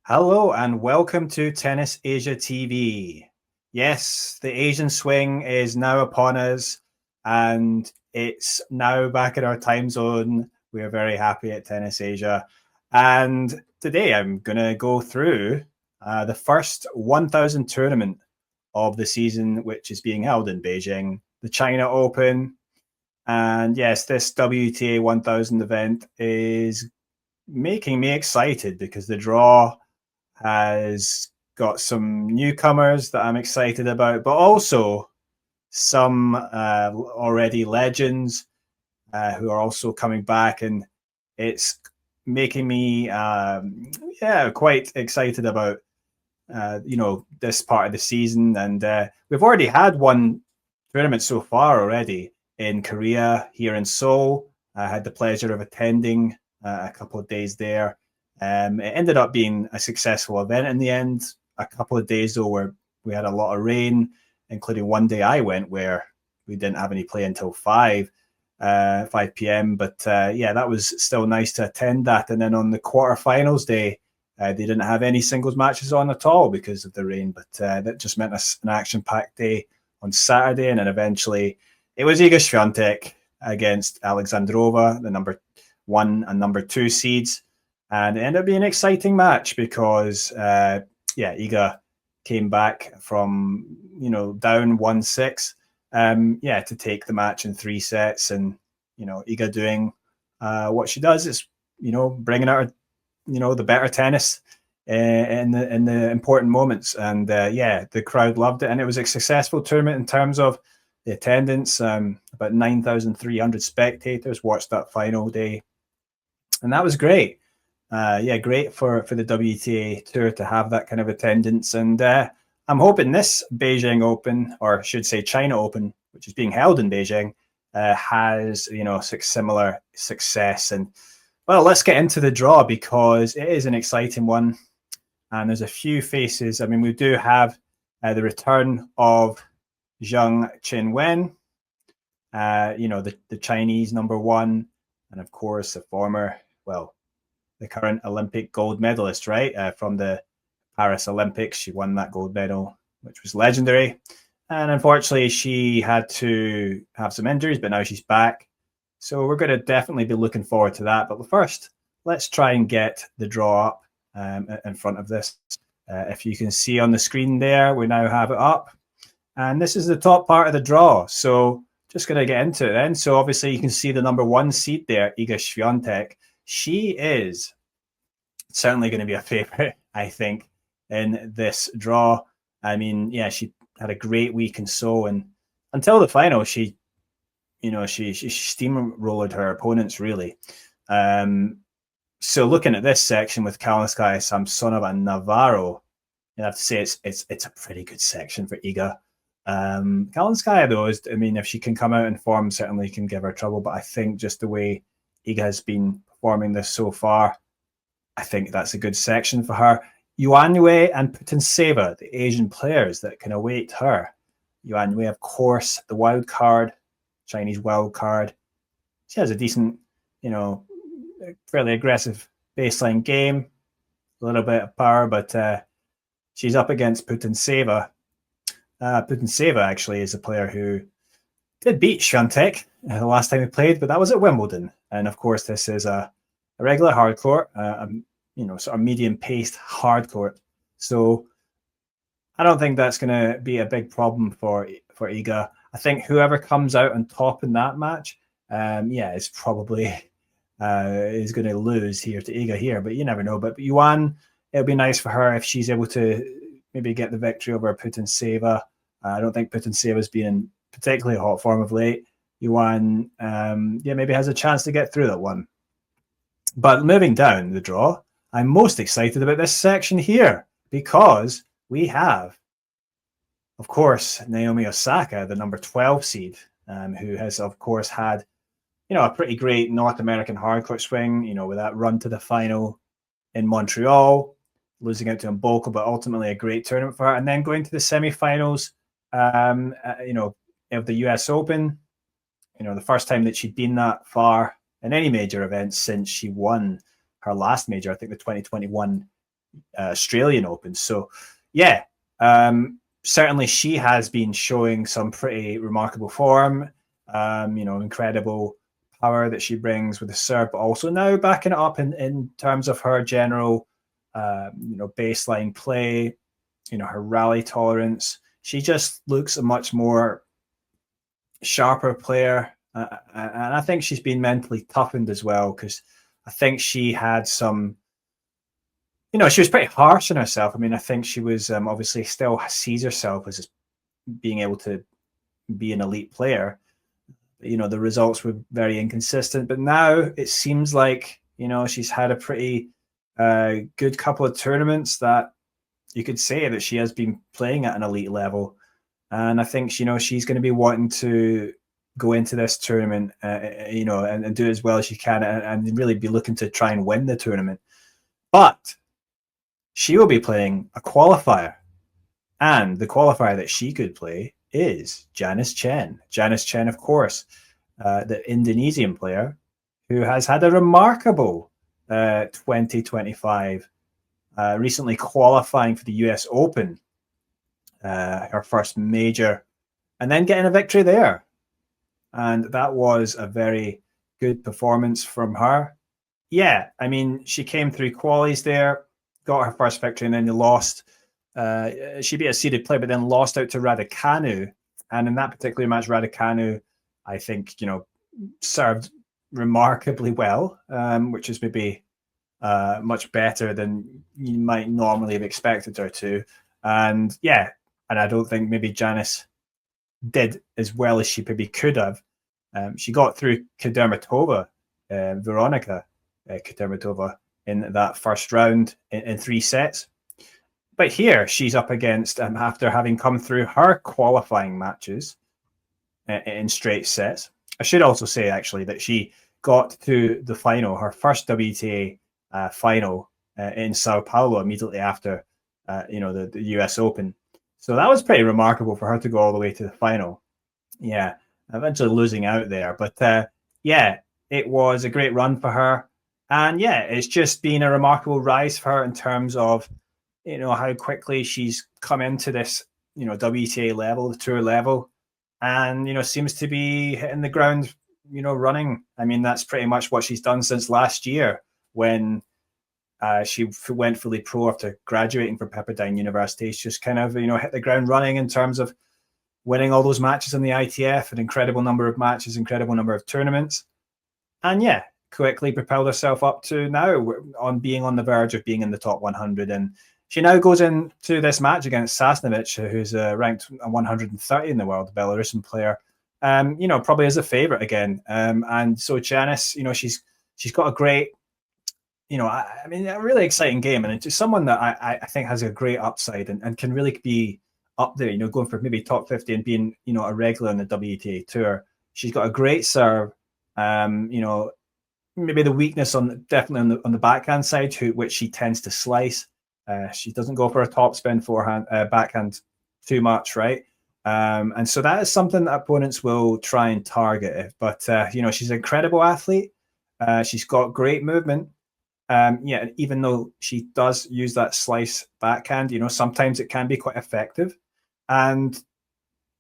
Hello and welcome to Tennis Asia TV. Yes, the Asian swing is now upon us and it's now back in our time zone. We are very happy at Tennis Asia. And today I'm going to go through the first 1000 tournament of the season, which is being held in Beijing, the China Open. And yes, this WTA 1000 event is making me excited because the draw has got some newcomers that I'm excited about, but also some already legends who are also coming back, and it's making me quite excited about this part of the season. And we've already had one tournament so far already in Korea, here in Seoul. I had the pleasure of attending a couple of days there. It ended up being a successful event in the end. A couple of days though where we had a lot of rain, including one day I went where we didn't have any play until 5 p.m. But that was still nice to attend that. And then on the quarterfinals day, they didn't have any singles matches on at all because of the rain. But that just meant an action-packed day on Saturday. And then eventually it was Iga Swiatek against Alexandrova, the number 1 and number 2 seeds. And it ended up being an exciting match because, Iga came back from, down 1-6, to take the match in 3 sets. And, Iga doing what she does is, bringing out, the better tennis in the important moments. And, the crowd loved it. And it was a successful tournament in terms of the attendance. About 9,300 spectators watched that final day. And that was great. Great for the WTA Tour to have that kind of attendance. And I'm hoping this Beijing Open, or I should say China Open, which is being held in Beijing, has, similar success. And, well, let's get into the draw because it is an exciting one. And there's a few faces. I mean, we do have the return of Zheng Qinwen, the Chinese number 1, and, of course, the current Olympic gold medalist, right? From the Paris Olympics. She won that gold medal, which was legendary. And unfortunately, she had to have some injuries, but now she's back. So we're going to definitely be looking forward to that. But first, let's try and get the draw up in front of this. If you can see on the screen there, we now have it up. And this is the top part of the draw. So just going to get into it then. So obviously you can see the number 1 seed there, Iga Swiatek. She is certainly going to be a favorite, I think, in this draw. I mean, she had a great week in Seoul, and until the final, she steamrolled her opponents really. So looking at this section with Kalinskaya, Samsonova, and Navarro, you have to say it's a pretty good section for Iga. Kalinskaya, though, if she can come out in form, certainly can give her trouble. But I think just the way Iga has been performing this so far, I think that's a good section for her. Yuan Yue and Putintseva, the Asian players that can await her. Yuan Yue, of course, the wild card, Chinese wild card. She has a decent, fairly aggressive baseline game, a little bit of power, but she's up against Putintseva. Putintseva actually is a player who did beat Swiatek the last time he played, but that was at Wimbledon. And of course, this is a regular hard court, sort of medium-paced hard court. So I don't think that's going to be a big problem for Iga. I think whoever comes out on top in that match, is probably is going to lose here to Iga here, but you never know. But Yuan, it'll be nice for her if she's able to maybe get the victory over Putintseva. I don't think Putintseva's been in particularly hot form of late. Yuan, maybe has a chance to get through that one. But moving down the draw, I'm most excited about this section here because we have, of course, Naomi Osaka, the number 12 seed, who has, of course, had, a pretty great North American hardcourt swing, with that run to the final in Montreal, losing out to Mbolko, but ultimately a great tournament for her. And then going to the semifinals, of the US Open, the first time that she'd been that far in any major event since she won her last major, I think the 2021 Australian Open. So, yeah, certainly she has been showing some pretty remarkable form. Incredible power that she brings with the serve, but also now backing it up in terms of her general, baseline play. Her rally tolerance. She just looks a much more sharper player, and I think she's been mentally toughened as well, because I think she had some. She was pretty harsh on herself. I mean, I think she was obviously still sees herself as being able to be an elite player. The results were very inconsistent, but now it seems like she's had a pretty good couple of tournaments that you could say that she has been playing at an elite level. And I think she's going to be wanting to go into this tournament, and do as well as she can, and really be looking to try and win the tournament. But she will be playing a qualifier, and the qualifier that she could play is Janice Chen. Janice Chen, of course, the Indonesian player who has had a remarkable 2025, recently qualifying for the US Open, her first major, and then getting a victory there. And that was a very good performance from her. Yeah, I mean, she came through qualies there, got her first victory, and then they lost. She beat a seeded player, but then lost out to Rybakina. And in that particular match, Rybakina, I think, served remarkably well, which is maybe much better than you might normally have expected her to. And yeah, and I don't think maybe Janice did as well as she maybe could have. She got through Kudermetova, Veronika Kudermetova, in that first round in 3 sets. But here she's up against, after having come through her qualifying matches in straight sets. I should also say, actually, that she got to the final, her first WTA final in Sao Paulo immediately after, the US Open. So that was pretty remarkable for her to go all the way to the final. Yeah, eventually losing out there. But yeah, it was a great run for her. And yeah, it's just been a remarkable rise for her in terms of, how quickly she's come into this, WTA level, the tour level, and, seems to be hitting the ground, running. I mean, that's pretty much what she's done since last year when she went fully pro after graduating from Pepperdine University. She's just kind of, hit the ground running in terms of winning all those matches in the ITF, an incredible number of matches, incredible number of tournaments. And yeah, quickly propelled herself up to now on being on the verge of being in the top 100. And she now goes into this match against Sasnovich, who's ranked 130 in the world, the Belarusian player, probably as a favorite again. And so Janice, she's got a great, a really exciting game. And it's someone that I think has a great upside and can really be up there, going for maybe top 50 and being, a regular on the WTA tour. She's got a great serve. Maybe the weakness definitely on the backhand side, which she tends to slice. She doesn't go for a topspin backhand too much, right? And so that is something that opponents will try and target. But she's an incredible athlete. She's got great movement. Even though she does use that slice backhand, sometimes it can be quite effective. And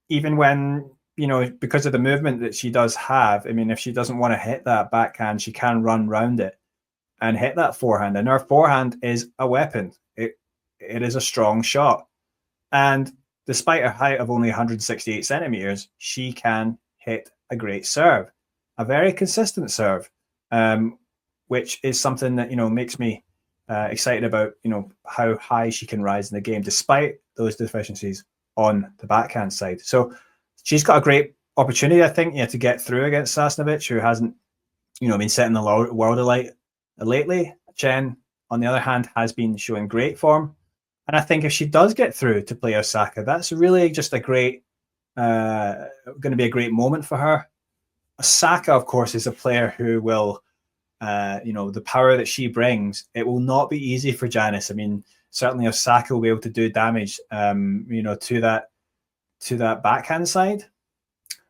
even when, because of the movement that she does have, I mean, if she doesn't want to hit that backhand, she can run round it and hit that forehand. And her forehand is a weapon. It is a strong shot. And despite her height of only 168 centimeters, she can hit a great serve, a very consistent serve, which is something that, makes me excited about, how high she can rise in the game, despite those deficiencies on the backhand side. So she's got a great opportunity, I think, to get through against Sasnovich, who hasn't, been setting the world alight lately. Chen, on the other hand, has been showing great form. And I think if she does get through to play Osaka, that's really just a great, going to be a great moment for her. Osaka, of course, is a player who will, the power that she brings, it will not be easy for Janice. I mean, certainly Osaka will be able to do damage, to that backhand side.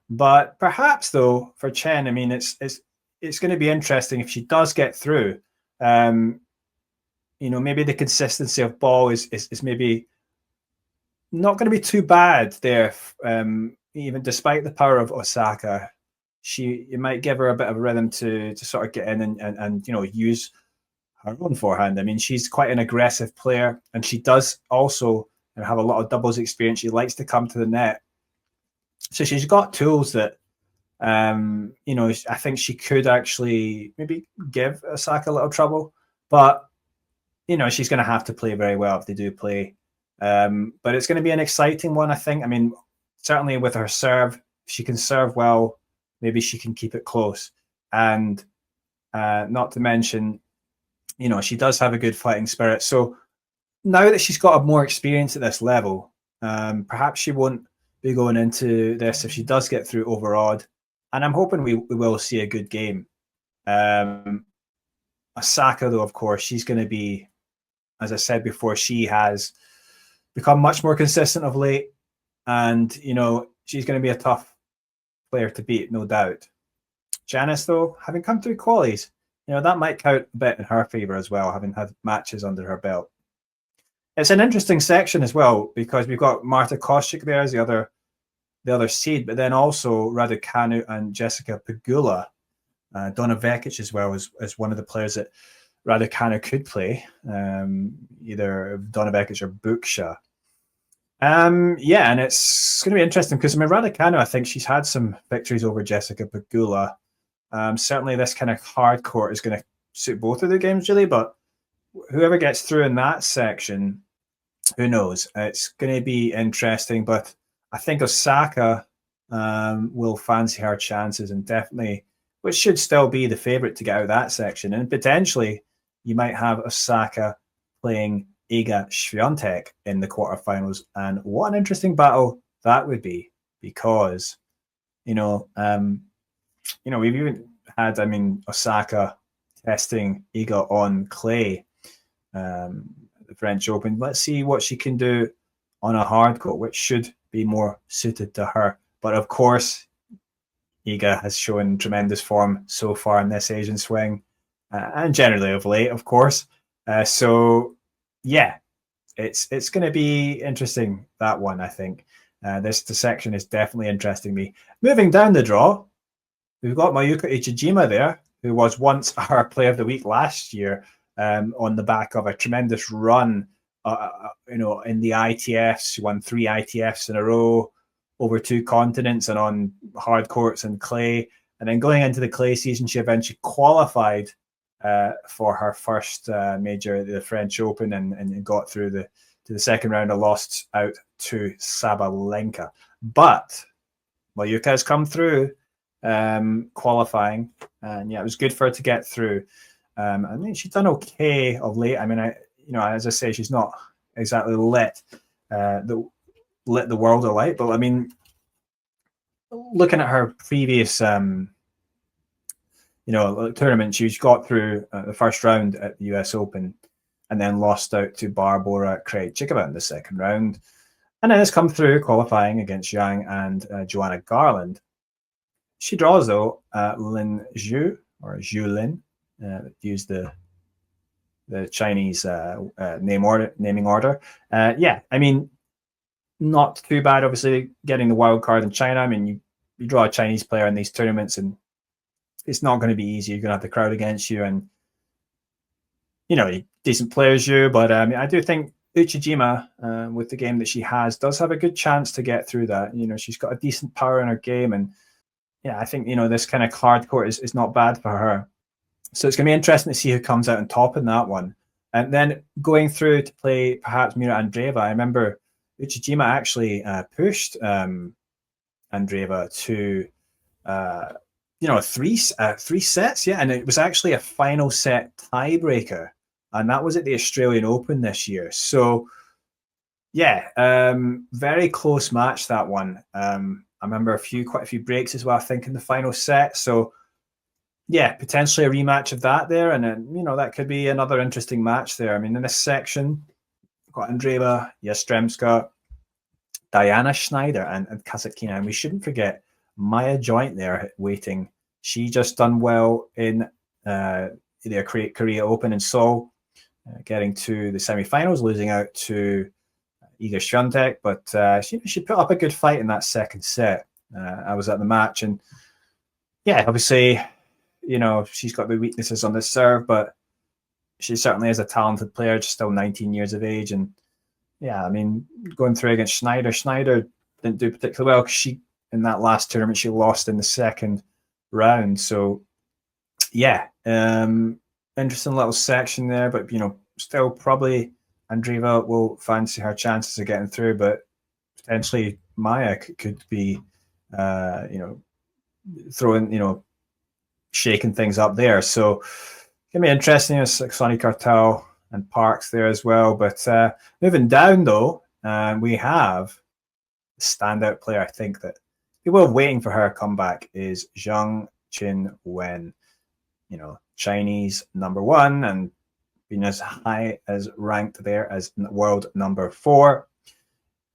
But perhaps, though, for Chen, I mean, it's going to be interesting if she does get through. maybe the consistency of ball is maybe not going to be too bad there. Even despite the power of Osaka, you might give her a bit of a rhythm to sort of get in and use her own forehand. I mean, she's quite an aggressive player, and she does also have a lot of doubles experience. She likes to come to the net, so she's got tools that I think she could actually maybe give Osaka a little trouble, but she's going to have to play very well if they do play. But it's going to be an exciting one, I think. I mean, certainly with her serve, if she can serve well, maybe she can keep it close. And not to mention, she does have a good fighting spirit. So now that she's got more experience at this level, perhaps she won't be going into this if she does get through overawed. And I'm hoping we will see a good game. Osaka, though, of course, she's going to be, as I said before, she has become much more consistent of late. And, she's going to be a tough player to beat, no doubt. Janice, though, having come through qualies, that might count a bit in her favour as well, having had matches under her belt. It's an interesting section as well, because we've got Marta Kostyuk there as the other seed, but then also Rybakina and Jessica Pegula. Donna Vekic as well as one of the players that Rybakina could play, either Donna Vekic or Buksha. And it's going to be interesting because Rybakina, I think she's had some victories over Jessica Pegula. Certainly this kind of hard court is going to suit both of the games, really, but whoever gets through in that section, who knows? It's going to be interesting, but I think Osaka will fancy her chances and definitely, which should still be the favourite to get out of that section. And potentially you might have Osaka playing Iga Świątek in the quarterfinals. And what an interesting battle that would be, because, we've even had, Osaka testing Iga on clay, the French Open. Let's see what she can do on a hard court, which should be more suited to her. But of course, Iga has shown tremendous form so far in this Asian swing, and generally of late, of course. It's going to be interesting, that one, I think. The section is definitely interesting me. Moving down the draw, we've got Mayuka Uchijima there, who was once our Player of the Week last year, on the back of a tremendous run, in the ITFs. She won 3 ITFs in a row, over 2 continents and on hard courts and clay. And then going into the clay season, she eventually qualified for her first major, the French Open, and got through to the second round and lost out to Sabalenka. But Mayuka has come through qualifying, and it was good for her to get through. She's done okay of late. As I say, she's not exactly lit the world alight, but looking at her previous tournament, she's got through the first round at the US Open and then lost out to Barbora Krejcikova in the second round, and then has come through qualifying against Zhang and Joanna Garland. She draws, though, Lin Zhu, or Zhu Lin, use the Chinese naming order. Not too bad, obviously, getting the wild card in China. You draw a Chinese player in these tournaments, and it's not going to be easy. You're going to have the crowd against you, and decent players but I do think Uchijima, with the game that she has, does have a good chance to get through that. She's got a decent power in her game, and I think this kind of hard court is not bad for her. So it's going to be interesting to see who comes out on top in that one. And then going through to play perhaps Mira Andreeva. I remember Uchijima actually pushed Andreeva to 3 sets, and it was actually a final set tiebreaker, and that was at the Australian Open this year. So very close match, that one. I remember quite a few breaks as well, I think, in the final set. So potentially a rematch of that there, and then that could be another interesting match there. In this section, we've got Andreeva, Yastremska, Diana Schneider, and Kasatkina, and we shouldn't forget Maya Joint there waiting. She just done well in the Korea Open in Seoul. getting to the semi-finals, losing out to Iga Swiatek, but she put up a good fight in that second set. I was at the match, and yeah, obviously, she's got the weaknesses on the serve, but she certainly is a talented player, just still 19 years of age. And yeah, I mean, going through against Schneider didn't do particularly well because in that last tournament, she lost in the second round. So yeah, interesting little section there, but still probably Andreeva will fancy her chances of getting through, but potentially Maya could be, throwing, shaking things up there. So it's gonna be interesting. It's like Sonny Cartel and Parks there as well. But moving down though, we have a standout player. I think that people are waiting for her comeback is Zheng Qinwen. Chinese #1 and being as high as ranked there as world #4.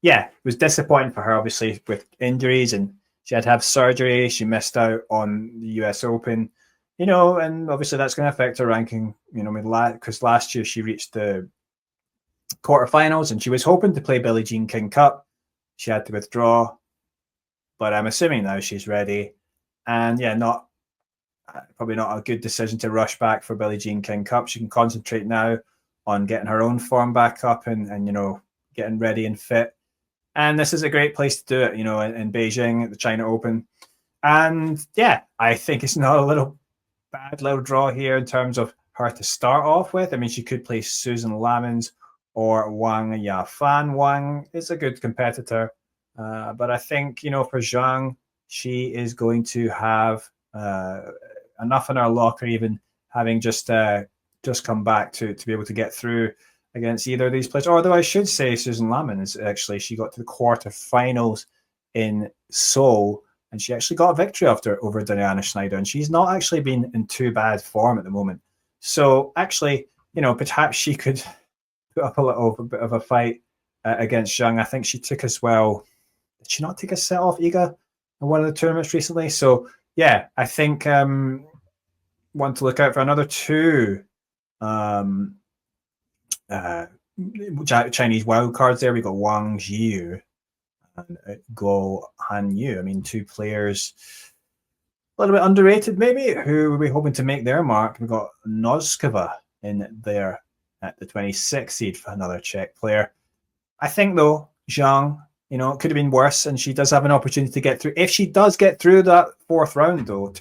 Yeah, it was disappointing for her, obviously, with injuries, and she had to have surgery. She missed out on the US Open, and obviously that's going to affect her ranking, because last year she reached the quarterfinals and she was hoping to play Billie Jean King Cup. She had to withdraw, but I'm assuming now she's ready. And yeah, probably not a good decision to rush back for Billie Jean King Cup. She can concentrate now on getting her own form back up and getting ready and fit. And this is a great place to do it, in Beijing at the China Open. And yeah, I think it's not a bad little draw here in terms of her to start off with. I mean, she could play Susan Lamons or Wang Yafan. Wang is a good competitor. But I think, for Zhang, she is going to have enough in her locker, even having just come back to be able to get through against either of these players. Although I should say Susan Lamons, actually, she got to the quarterfinals in Seoul, and she actually got a victory over Diana Schneider, and she's not actually been in too bad form at the moment. So actually, perhaps she could put up a bit of a fight against Zheng. I think she took as well. Did she not take a set off Iga in one of the tournaments recently? So yeah, I think want to look out for another two Chinese wild cards there. We got Wang Jiu and Guo Hanyu. I mean, two players a little bit underrated, maybe, who will be hoping to make their mark. We've got Noskova in there at the 26th seed for another Czech player. I think, though, Zhang, it could have been worse, and she does have an opportunity to get through. If she does get through that fourth round, though,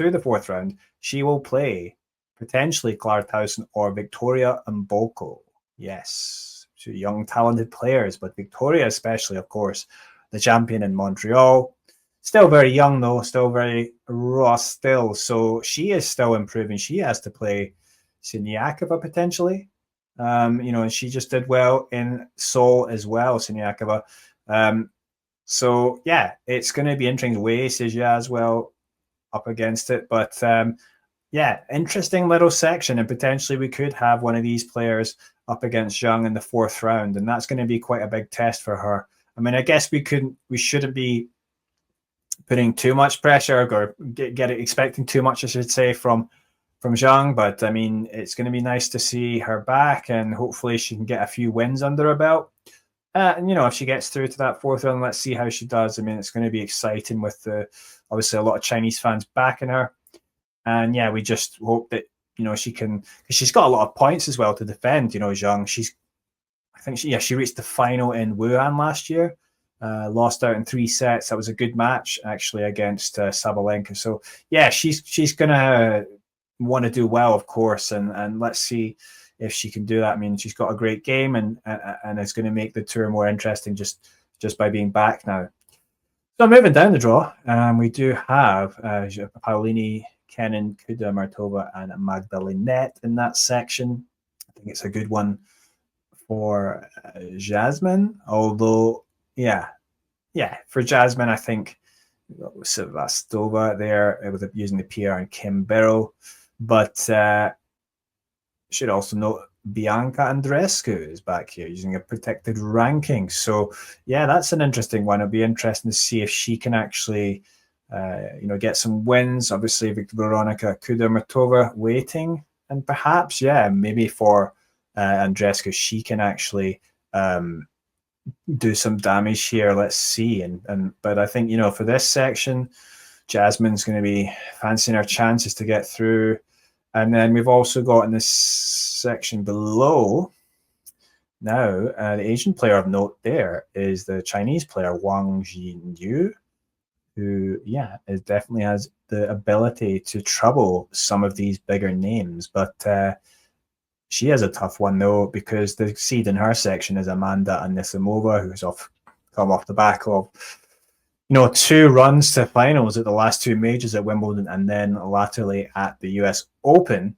she will play potentially Clara Towson or Victoria Mboko. Yes, two young, talented players, but Victoria especially, of course, the champion in Montreal. Still very young, though, still very raw still. So she is still improving. She has to play Siniakova potentially. And she just did well in Seoul as well, Siniakova. So yeah, it's going to be interesting. Wei Sijia as well up against it, but yeah, interesting little section, and potentially we could have one of these players up against Zhang in the fourth round, and that's going to be quite a big test for her. I mean, I guess we shouldn't be putting too much pressure or expecting too much, I should say, from Zhang, but I mean, it's going to be nice to see her back, and hopefully she can get a few wins under her belt. And if she gets through to that fourth round, let's see how she does. I mean, it's going to be exciting with obviously a lot of Chinese fans backing her. And yeah, we just hope that she can, because she's got a lot of points as well to defend. Zhang, I think she reached the final in Wuhan last year, lost out in 3 sets. That was a good match actually against Sabalenka. So yeah, she's gonna want to do well, of course, and let's see if she can do that. I mean, she's got a great game, and it's going to make the tour more interesting just by being back now. So moving down the draw, we do have Paulini, Kenin, Kudermetova, and Magdalenette in that section. I think it's a good one for Jasmine. Although, yeah, for Jasmine, I think Sevastova there with using the PR and Kim Barrow, but should also note Bianca Andreescu is back here using a protected ranking. So yeah, that's an interesting one. It'll be interesting to see if she can actually get some wins. Obviously, Veronika Kudermetova waiting, and perhaps maybe for Andreescu, she can actually do some damage here. Let's see. But I think, for this section, Jasmine's going to be fancying her chances to get through. And then we've also got in this section below now, the Asian player of note there is the Chinese player Wang Jinyu, who, definitely has the ability to trouble some of these bigger names. But she has a tough one, though, because the seed in her section is Amanda Anisimova, who's come off the back of 2 runs to finals at the last 2 majors at Wimbledon and then latterly at the US Open.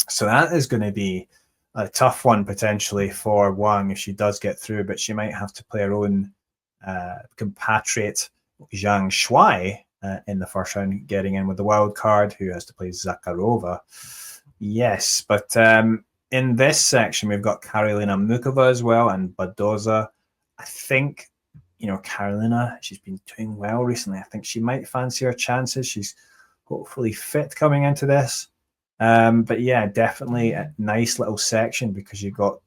So that is going to be a tough one potentially for Wang if she does get through, but she might have to play her own compatriot Zhang Shuai in the first round, getting in with the wild card, who has to play Zakharova. Yes, but in this section, we've got Karolina Mukova as well and Badoza. I think, Karolina, she's been doing well recently. I think she might fancy her chances. She's hopefully fit coming into this. But yeah, definitely a nice little section because you've got,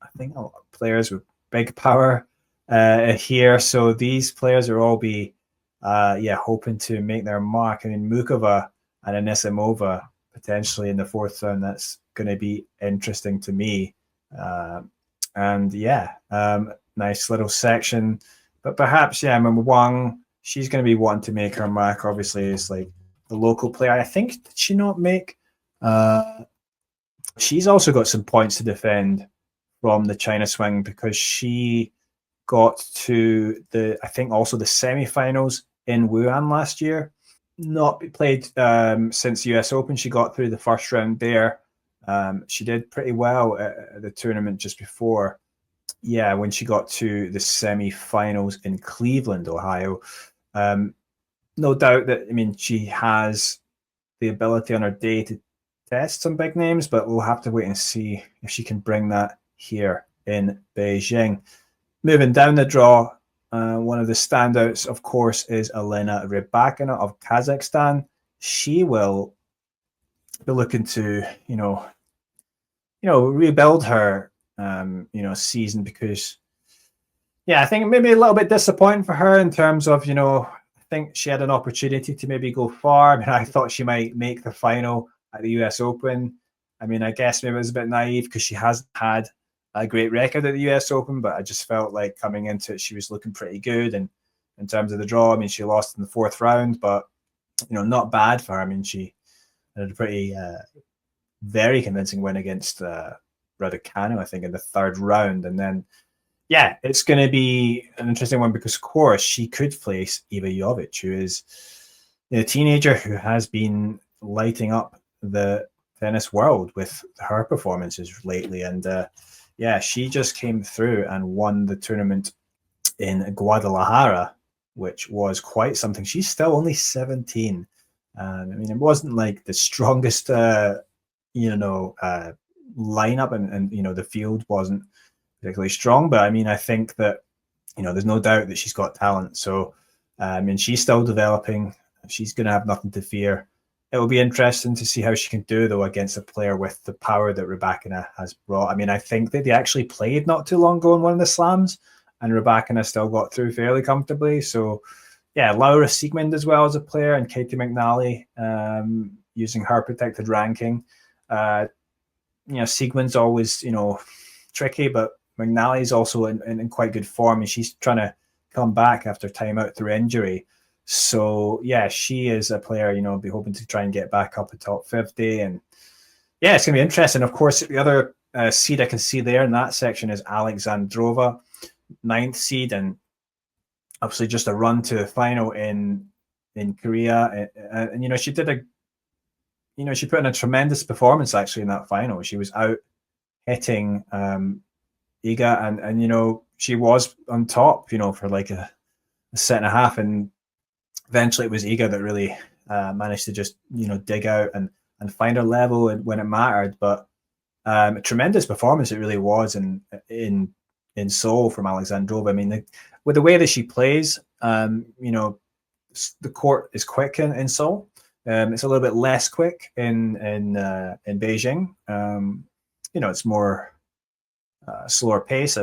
I think, a lot of players with big power here. So these players will all be, hoping to make their mark. I mean, Mukova and Anisimova potentially in the 4th round. That's going to be interesting to me. Nice little section. But perhaps, Wang, she's going to be wanting to make her mark. Obviously, it's like the local player. I think, did she not make? She's also got some points to defend from the China swing because she got to I think also the semi-finals in Wuhan last year. Not played since the US Open. She got through the first round there. She did pretty well at the tournament just before. Yeah, when she got to the semi-finals in Cleveland, Ohio. No doubt that, she has the ability on her day to test some big names, but we'll have to wait and see if she can bring that here in Beijing. Moving down the draw, one of the standouts, of course, is Elena Rybakina of Kazakhstan. She will be looking to, rebuild her, season because, I think maybe a little bit disappointing for her in terms of, I think she had an opportunity to maybe go far. I mean, I thought she might make the final at the US Open. I mean, I guess maybe it was a bit naive because she hasn't had a great record at the US Open, but I just felt like coming into it, she was looking pretty good. And in terms of the draw, I mean, she lost in the 4th round, but, not bad for her. I mean, she had a pretty, very convincing win against Rybakina, I think, in the 3rd round. And then, it's going to be an interesting one because, of course, she could face Iva Jovic, who is a teenager who has been lighting up the tennis world with her performances lately. And, she just came through and won the tournament in Guadalajara, which was quite something. She's still only 17. I mean, it wasn't like the strongest, lineup, and the field wasn't particularly strong. But I mean, I think that, there's no doubt that she's got talent. So, I mean, she's still developing. She's going to have nothing to fear. It will be interesting to see how she can do, though, against a player with the power that Rybakina has brought. I mean, I think that they actually played not too long ago in one of the slams, and Rybakina still got through fairly comfortably. So, Laura Siegmund as well as a player, and Katie McNally using her protected ranking. Siegmund's always, tricky, but McNally's also in quite good form, and she's trying to come back after time out through injury. So, she is a player, be hoping to try and get back up to top 50. And, it's going to be interesting. Of course, the other seed I can see there in that section is Alexandrova, 9th seed, and obviously just a run to the final in Korea. And she did she put in a tremendous performance, actually, in that final. She was out hitting Iga, and she was on top, for like a set and a half, and eventually it was Iga that really managed to just dig out and find her level when it mattered. But a tremendous performance it really was in Seoul from Alexandrova. I mean, with the way that she plays, the court is quick in Seoul. It's a little bit less quick in Beijing. it's more slower pace,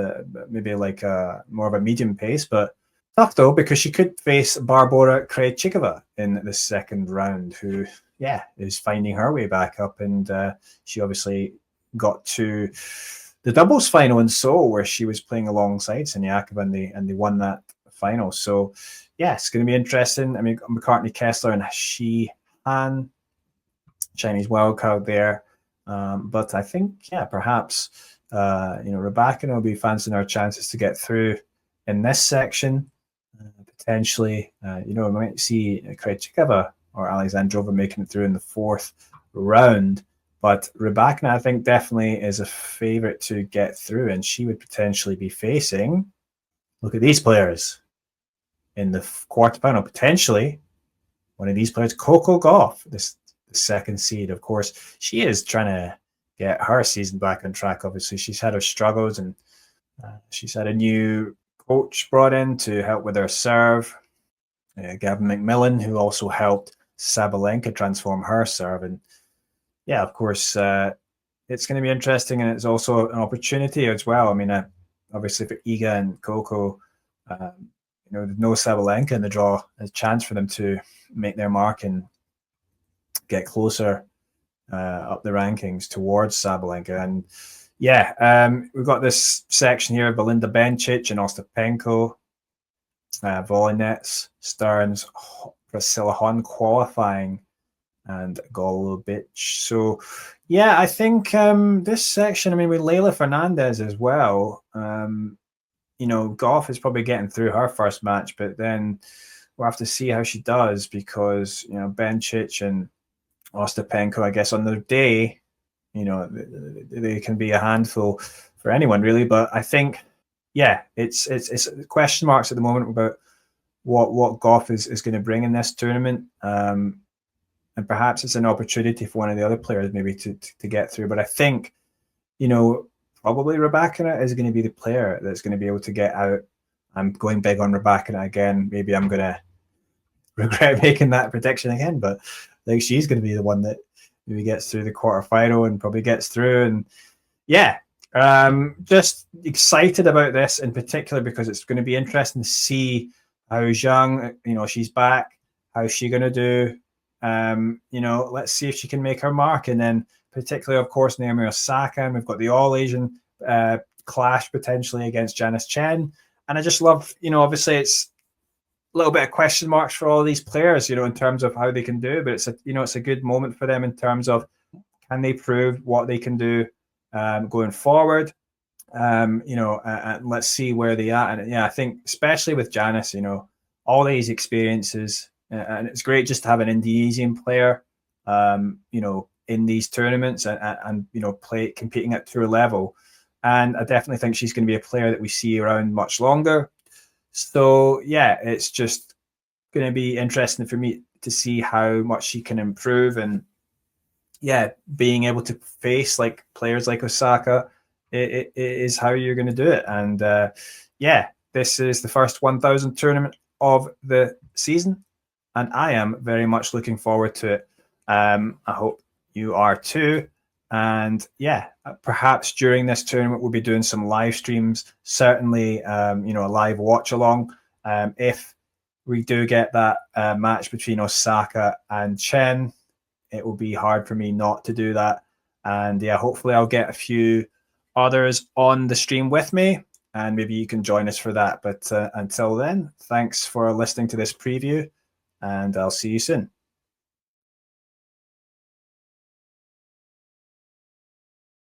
maybe like more of a medium pace, but tough though, because she could face Barbora Krejcikova in the second round, who, is finding her way back up. And she obviously got to the doubles final in Seoul, where she was playing alongside Siniakova, and they won that final. So, it's going to be interesting. I mean, McCartney Kessler and Sheehan, Chinese wildcard there. But I think, perhaps, Rybakina will be fancying our chances to get through in this section. Potentially, we might see Krejcikova or Alexandrova making it through in the fourth round. But Rybakina, I think, definitely is a favorite to get through, and she would potentially be facing, look at these players, in the quarterfinal, potentially one of these players, Coco Gauff, the second seed. Of course, she is trying to get her season back on track. Obviously, she's had her struggles, and she's had a new coach brought in to help with her serve, Gavin McMillan, who also helped Sabalenka transform her serve. And of course, it's going to be interesting, and it's also an opportunity as well. I mean, obviously for Iga and Coco, no Sabalenka in the draw, a chance for them to make their mark and get closer up the rankings towards Sabalenka. And we've got this section here: Belinda Bencic and Ostapenko, volley nets, Stearns, Priscilla Hon qualifying, and Golubic. So, I think this section, I mean, with Leylah Fernandez as well, Gauff is probably getting through her first match, but then we'll have to see how she does, because, Bencic and Ostapenko, I guess, on their day, they can be a handful for anyone, really. But I think, it's question marks at the moment about what Gauff is going to bring in this tournament. And perhaps it's an opportunity for one of the other players maybe to get through. But I think, probably Rybakina is going to be the player that's going to be able to get out. I'm going big on Rybakina again. Maybe I'm going to regret making that prediction again, but I think she's going to be the one that maybe gets through the quarterfinal and probably gets through. And just excited about this in particular, because it's going to be interesting to see how Zheng, she's back. How's she going to do? Let's see if she can make her mark. And then particularly, of course, Naomi Osaka, and we've got the All-Asian clash potentially against Janice Chen. And I just love, obviously it's a little bit of question marks for all these players, in terms of how they can do, but it's a good moment for them in terms of, can they prove what they can do going forward? And let's see where they are. And I think especially with Janice, all these experiences, and it's great just to have an Indonesian player, in these tournaments and competing at tour level. And I definitely think she's going to be a player that we see around much longer. So it's just going to be interesting for me to see how much she can improve. And being able to face like players like Osaka, it is how you're going to do it. And this is the first 1,000 tournament of the season, and I am very much looking forward to it. I hope you are too. And perhaps during this tournament we'll be doing some live streams. Certainly, a live watch along. If we do get that match between Osaka and Chen, it will be hard for me not to do that. And hopefully I'll get a few others on the stream with me, and maybe you can join us for that. But until then, thanks for listening to this preview, and I'll see you soon.